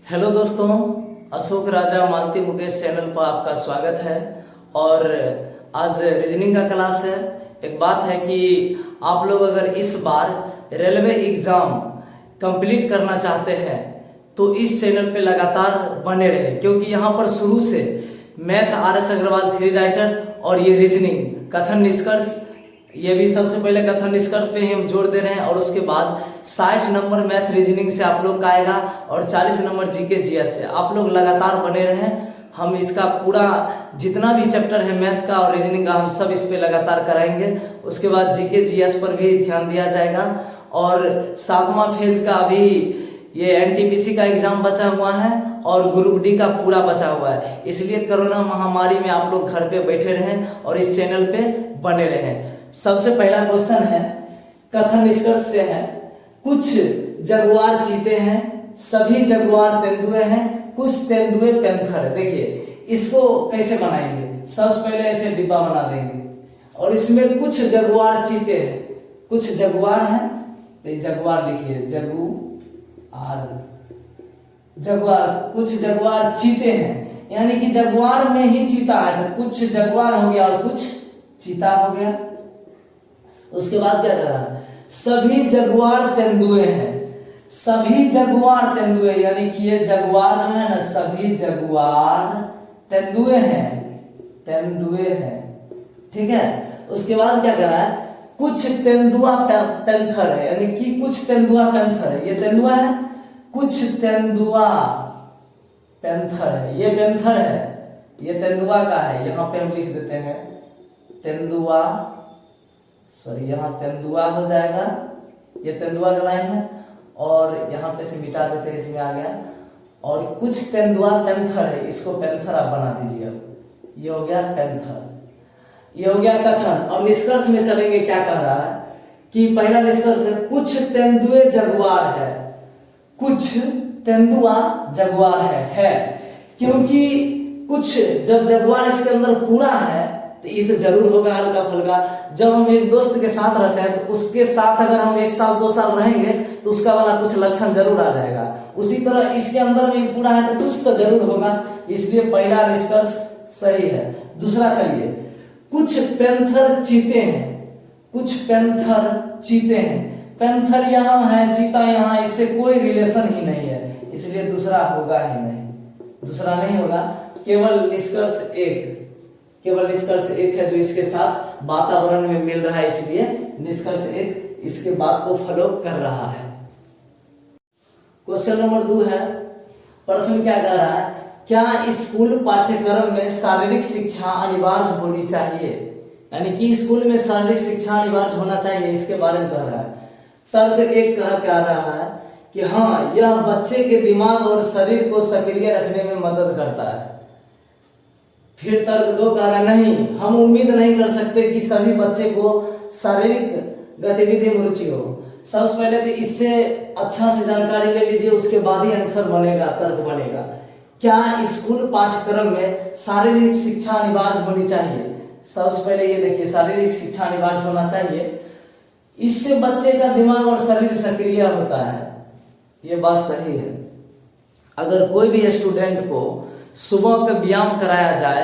Hello दोस्तों, अशोक राजा मालती Mukesh channel पर आपका स्वागत है। और आज रीजनिंग का क्लास है। एक बात है कि आप लोग अगर इस बार रेलवे एग्ज़ाम कंप्लीट करना चाहते हैं तो इस चैनल पे लगातार बने रहे, क्योंकि यहाँ पर शुरू से मैथ RS अग्रवाल 3 राइटर और ये रीजनिंग कथन निष्कर्ष, ये भी सबसे पहले कथन निष्कर्ष पे ही हम जोड़ दे रहे हैं। और उसके बाद 60 नंबर मैथ रीजनिंग से आप लोग का आएगा और 40 नंबर GK GS से। आप लोग लगातार बने रहें। हम इसका पूरा जितना भी चैप्टर है मैथ का और रीजनिंग का, हम सब इस पे लगातार कराएंगे। उसके बाद GK GS पर भी ध्यान दिया जाएगा। और 7वां फेज का अभी ये NTPC का एग्जाम बचा हुआ है और ग्रुप D का पूरा बचा हुआ है। इसलिए कोरोना महामारी में आप लोग घर पे बैठे रहें और इस चैनल पे बने रहें। सबसे पहला क्वेश्चन है, कथन निष्कर्ष से है। कुछ जगुआर चीते हैं, सभी जगुआर तेंदुए हैं, कुछ तेंदुए पैंथर है। देखिए इसको कैसे बनाएंगे। सबसे पहले ऐसे डिब्बा बना देंगे और इसमें कुछ जगुआर चीते हैं, कुछ जगुआर हैं। तो जगुआर लिखिए, जगुआर, कुछ जगुआर चीते हैं, यानी कि जगुआर में ही चीता है। तो कुछ जगुआर हो गया और कुछ चीता हो गया। उसके बाद क्या करा, सभी जगुआर तेंदुए हैं। सभी जगुआर तेंदुए, यानी कि ये जगुआर जो है ना, सभी जगुआर तेंदुए हैं, तेंदुए हैं। ठीक है। उसके बाद क्या करा है, कुछ तेंदुआ पैंथर है, यानी कि कुछ तेंदुआ पैंथर है। ये तेंदुआ है, कुछ तेंदुआ पैंथर है। ये पैंथर है, ये तेंदुआ का है। यहां पे हम लिख देते हैं तेंदुआ, सॉरी यहाँ तेंदुआ हो जाएगा। ये तेंदुआ का लाइन है और यहाँ पे से मिटा देते हैं, इसमें आ गया। और कुछ तेंदुआ पैंथर है, इसको पैंथर आप बना दीजिए। ये हो गया पैंथर, ये हो गया कथन। और निष्कर्ष में चलेंगे। क्या कह रहा है कि पहला निष्कर्ष है, कुछ तेंदुए जगुआर है। कुछ तेंदुआ जगुआर है क्योंकि कुछ, जब जगुआर इसके अंदर पूरा है तो ये तो जरूर होगा हल्का फुल्का। जब हम एक दोस्त के साथ रहते हैं तो उसके साथ अगर हम 1 साल 2 साल रहेंगे तो उसका वाला कुछ लक्षण जरूर आ जाएगा। उसी तरह इसके अंदर भी पूरा है तो कुछ तो जरूर होगा। इसलिए पहला निष्कर्ष सही है। दूसरा चलिए, कुछ पैंथर चीते हैं, कुछ पैंथर चीते हैं। पैंथर यहाँ है, चीता यहाँ, इससे कोई रिलेशन ही नहीं है, इसलिए दूसरा होगा ही नहीं, दूसरा नहीं होगा। केवल निष्कर्ष एक, केवल निष्कर्ष एक है जो इसके साथ वातावरण में मिल रहा है, इसलिए निष्कर्ष एक इसके बात को फॉलो कर रहा है। क्वेश्चन नंबर 2 है। प्रश्न क्या कह रहा है, क्या स्कूल पाठ्यक्रम में शारीरिक शिक्षा अनिवार्य होनी चाहिए, यानी कि स्कूल में शारीरिक शिक्षा अनिवार्य होना चाहिए, इसके बारे में कह रहा है। तर्क एक कह रहा है कि हाँ, यह बच्चे के दिमाग और शरीर को सक्रिय रखने में मदद करता है। फिर तर्क 2 कह रहा है नहीं, हम उम्मीद नहीं कर सकते कि सभी बच्चे को शारीरिक गतिविधि में रुचि हो। सबसे पहले तो इससे अच्छा से जानकारी ले लीजिए, उसके बाद ही आंसर बनेगा, तर्क बनेगा। क्या स्कूल पाठ्यक्रम में शारीरिक शिक्षा अनिवार्य होनी चाहिए। सबसे पहले ये देखिए, शारीरिक शिक्षा अनिवार्य होना चाहिए। इससे बच्चे का दिमाग और शरीर सक्रिय होता है, ये बात सही है। अगर कोई भी स्टूडेंट को सुबह का व्यायाम कराया जाए,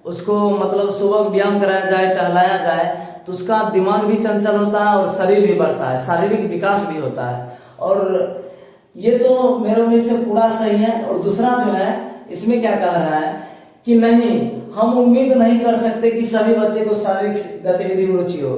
उसको मतलब सुबह व्यायाम कराया जाए, टहलाया जाए, तो उसका दिमाग भी चंचल होता है और शरीर भी बढ़ता है, शारीरिक विकास भी होता है। और ये तो मेरे में से पूरा सही है। और दूसरा जो है, इसमें क्या कह रहा है कि नहीं, हम उम्मीद नहीं कर सकते कि सभी बच्चे को शारीरिक गतिविधि में रुचि हो।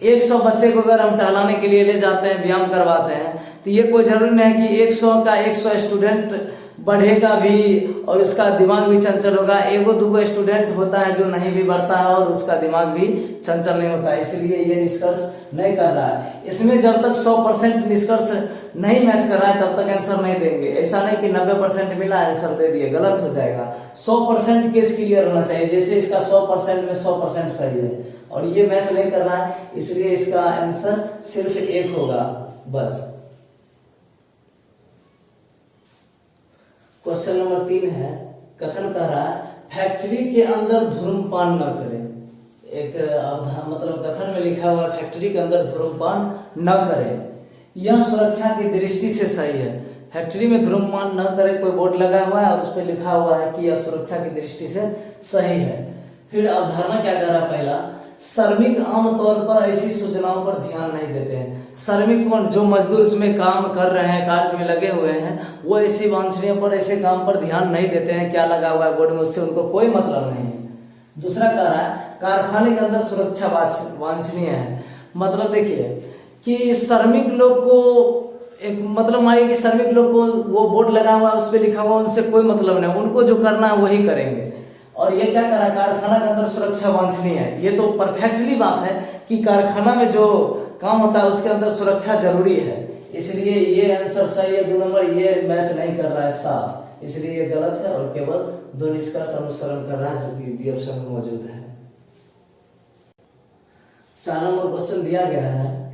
100 बच्चे को अगर हम टहलाने के लिए ले जाते हैं, व्यायाम करवाते हैं, तो ये कोई जरूरी नहीं है कि 100 का 100 स्टूडेंट बढ़ेगा भी और उसका दिमाग भी चंचल होगा। 1-2 स्टूडेंट होता है जो नहीं भी बढ़ता है और उसका दिमाग भी चंचल नहीं होता है, इसलिए ये निष्कर्ष नहीं कर रहा है। इसमें जब तक 100% निष्कर्ष नहीं मैच कर रहा है तब तक आंसर नहीं देंगे। ऐसा नहीं कि 90% मिला आंसर दे दिए, गलत हो जाएगा। 100% केस क्लियर होना चाहिए, जैसे इसका 100% में 100% सही है और ये मैच नहीं कर रहा है, इसलिए इसका आंसर सिर्फ 1 होगा बस। क्वेश्चन नंबर 3 है। कथन कह रहा है, फैक्ट्री के अंदर धूम्रपान न करें। एक मतलब कथन में लिखा हुआ है, फैक्ट्री के अंदर धूम्रपान न करें। यह सुरक्षा की दृष्टि से सही है। फैक्ट्री में धूम्रपान न करे, कोई बोर्ड लगा हुआ है और उस पर लिखा हुआ है कि यह सुरक्षा की दृष्टि से सही है। फिर अवधारणा क्या कह रहा है, पहला श्रमिक आमतौर पर ऐसी सूचनाओं पर ध्यान नहीं देते हैं। श्रमिक कौन, जो मजदूर उसमें काम कर रहे हैं, कार्य में लगे हुए हैं, वो ऐसी वांछनीय पर, ऐसे काम पर ध्यान नहीं देते हैं, क्या लगा हुआ है बोर्ड में उससे उनको कोई मतलब नहीं है। दूसरा कह रहा है कारखाने के अंदर सुरक्षा वांछनीय है। मतलब देखिए कि श्रमिक लोग को एक मतलब मानिए कि श्रमिक लोग को वो बोर्ड लगा हुआ है उस पर लिखा हुआ उनसे कोई मतलब नहीं, उनको जो करना है वही करेंगे। और ये क्या करा, कारखाना के अंदर सुरक्षा वांछनीय है। ये तो परफेक्टली बात है कि कारखाना में जो काम होता है उसके अंदर सुरक्षा जरूरी है, इसलिए ये आंसर सही है। 2 नंबर ये मैच नहीं कर रहा है साफ, इसलिए ये गलत है और केवल 2 निष्कर्ष अनुसरण कर रहा है जो कि बी ऑप्शन में मौजूद है। 4 नंबर क्वेश्चन दिया गया है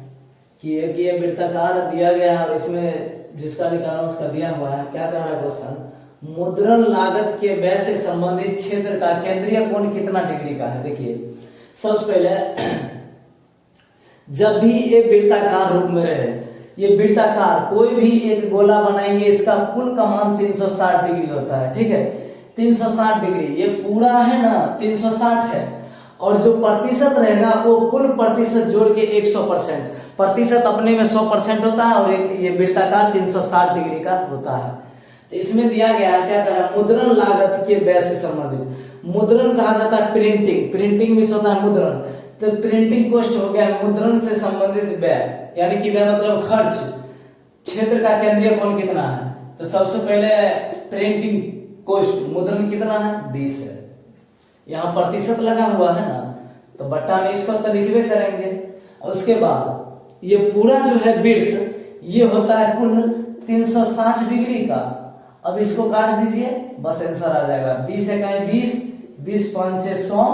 कि एक ये वृत्ताकार दिया गया है और इसमें जिसका निकालना उसका दिया हुआ है। क्या कह रहा है क्वेश्चन, मुद्रण लागत के व्यय से संबंधित क्षेत्र का केंद्रीय कोण कितना डिग्री का है। देखिए सबसे पहले जब भी ये वृत्ताकार रूप में रहे, ये वृत्ताकार कोई भी एक गोला बनाएंगे इसका कुल का मान 360 डिग्री होता है, ठीक है 360 डिग्री। ये पूरा है ना 360 है, और जो प्रतिशत रहेगा वो कुल प्रतिशत जोड़ के 100%, प्रतिशत अपने में 100% होता है और एक ये वृत्ताकार 360 डिग्री का होता है। तो इसमें दिया गया है क्या कह रहा है, मुद्रण लागत के व्यय से संबंधित। मुद्रण कहा जाता है प्रिंटिंग, प्रिंटिंग में होता है मुद्रण, तो प्रिंटिंग कॉस्ट हो गया मुद्रण से संबंधित व्यय, यानी कि व्यय मतलब खर्च। क्षेत्र का केंद्रीय कोण कितना है, तो सबसे पहले प्रिंटिंग कॉस्ट मुद्रण कितना है 20 है, यहाँ प्रतिशत लगा हुआ है ना, तो बट्टा में 100 तो लिखबे करेंगे। उसके बाद ये पूरा जो है वृत्त ये होता है कुल 360 डिग्री का। अब इसको काट दीजिए बस आंसर आ जाएगा। 20 इकाई 20, 20 5 100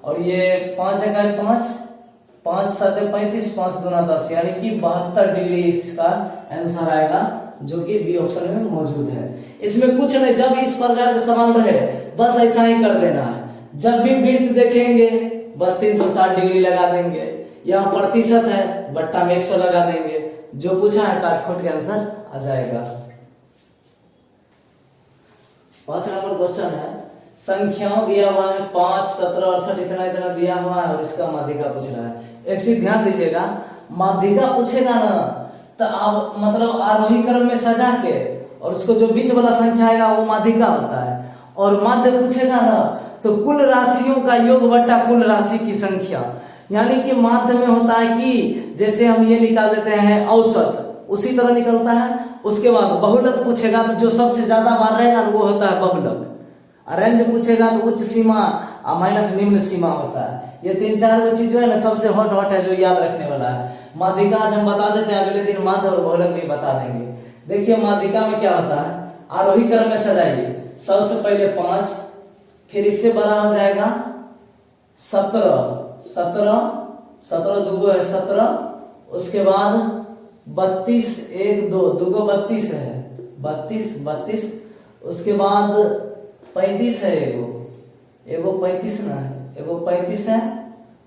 और ये 5 इकाई 5, 5 7 35, 5 दूना 10, यानी कि 72 डिग्री इसका आंसर आएगा जो कि बी ऑप्शन में मौजूद है। इसमें कुछ नहीं, जब इस प्रकार का सवाल रहे बस ऐसा ही कर देना है। जब भी वृत्त देखेंगे बस 360 डिग्री लगा देंगे, यहाँ प्रतिशत है बट्टा में 100 लगा देंगे, जो पूछा है काट खोट के आंसर आ जाएगा। 5 नंबर क्वेश्चन है, संख्याओं दिया हुआ है 5 17 68 इतना इतना दिया हुआ है और इसका माध्यिका पूछ रहा है। एक चीज ध्यान दीजिएगा, माध्यिका पूछेगा ना तो आप मतलब आरोही क्रम में सजा के और उसको जो बीच वाला संख्या आएगा वो माध्यिका होता है, और माध्य पूछेगा ना तो कुल राशियों का योग बट्टा कुल राशि की संख्या, यानी कि माध्य में होता है कि जैसे हम ये निकाल देते हैं औसत, उसी तरह निकलता है। उसके बाद बहुलक पूछेगा तो जो सबसे ज्यादा बार रहेगा वो होता है बहुलक। रेंज पूछेगा तो उच्च सीमा माइनस निम्न सीमा होता है। ये 3-4 वो चीज जो है ना सबसे हॉट है जो याद रखने वाला है। माध्यिका आज हम बता देते हैं, अगले दिन माध्य और बहुलक भी बता देंगे। देखिए माध्यिका में क्या होता है, आरोही क्रम में सजाइए। सबसे पहले 5, फिर इससे बड़ा हो जाएगा 17 दूगो है 17, उसके बाद 32 1 2 दूगो 32 है 32, उसके बाद 35 है एगो 35 ना है, एगो 35 है,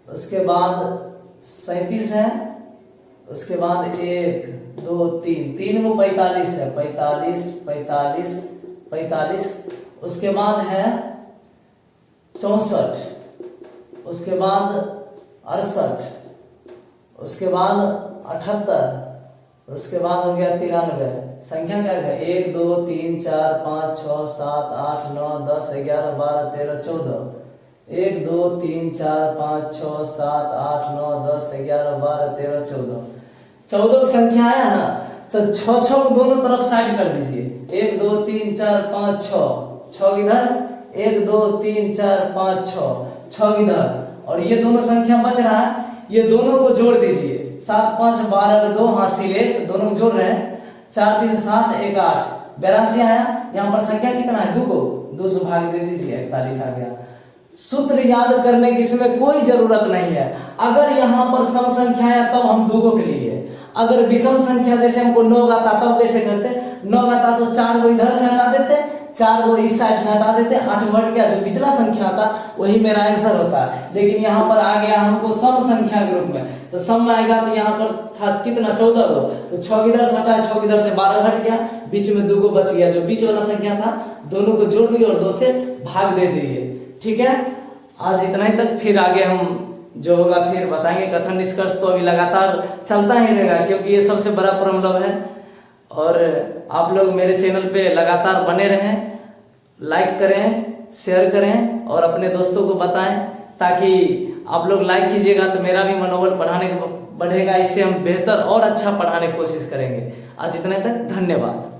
उसके बाद 37 है, उसके बाद 1 2 3 गो 45 है 45, उसके बाद है 64, उसके बाद 68, उसके बाद 78, उसके बाद हो गया 93। संख्या क्या है 1 2 3 4 5 6 7 8 9 10 11 12 13 14, 1 2 3 4 5 6 7 8 9 10 11 12 13 14 संख्या आया ना, तो 6 को दोनों तरफ साइड कर दीजिए। 1 2 3 4 5 6 इधर, 1 2 3 4 5 6 इधर, और ये दोनों संख्या बच रहा है, ये दोनों को जोड़ दीजिए। 7 5 12 2 हासिल 1, दोनों को जोड़ रहे हैं। 4 3 7 1 8 82 आया। यहाँ पर संख्या कितना है 2 को 2 से भाग दे दीजिए 41 आ गया। सूत्र याद करने की इसमें कोई जरूरत नहीं है। अगर यहाँ पर सम संख्या है तब हम 2 के लिए, अगर विषम संख्या जैसे हमको 9 आता तब कैसे करते, 9 आता तो 4 को इधर से हटा देते, 4 को इस साइड से हटा देते, 8 बढ़ गया, जो पिछला संख्या था वही मेरा आंसर होता है। लेकिन यहाँ पर आ गया हमको सम संख्या के रूप में, तो सम में आएगा तो यहाँ पर था कितना 14 को, तो 6 इधर से हटा, 6 इधर से 12 घट गया, बीच में 2 को बच गया, जो बीच वाला संख्या था दोनों को जोड़ लिए और 2 से भाग दे दिए। ठीक है, आज इतना ही तक, फिर आगे हम जो होगा फिर बताएंगे। कथन निष्कर्ष तो अभी लगातार चलता ही रहेगा, क्योंकि ये सबसे बड़ा प्रॉब्लम है। और आप लोग मेरे चैनल पे लगातार बने रहें, लाइक करें, शेयर करें और अपने दोस्तों को बताएं, ताकि आप लोग लाइक कीजिएगा तो मेरा भी मनोबल पढ़ाने का बढ़ेगा। इससे हम बेहतर और अच्छा पढ़ाने की कोशिश करेंगे। आज इतने तक, धन्यवाद।